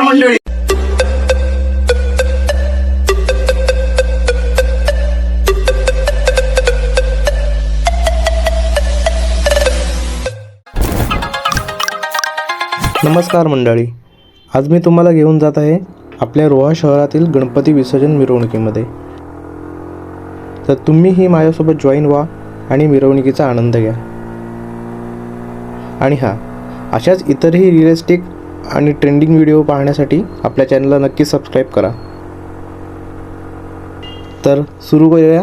नमस्कार मंडळी. नमस्कार मंडळी, आज मी तुम्हाला घेऊन जात आहे आपल्या रोहा शहरातील गणपती विसर्जन मिरवणुकीमध्ये. तर तुम्हीही माझ्यासोबत जॉईन व्हा आणि मिरवणुकीचा आनंद घ्या. आणि हां, अशाच इतरही रिअलिस्टिक आणि ट्रेंडिंग व्हिडिओ पाहण्यासाठी आपल्या चॅनलला नक्की सबस्क्राईब करा. तर सुरू करूया.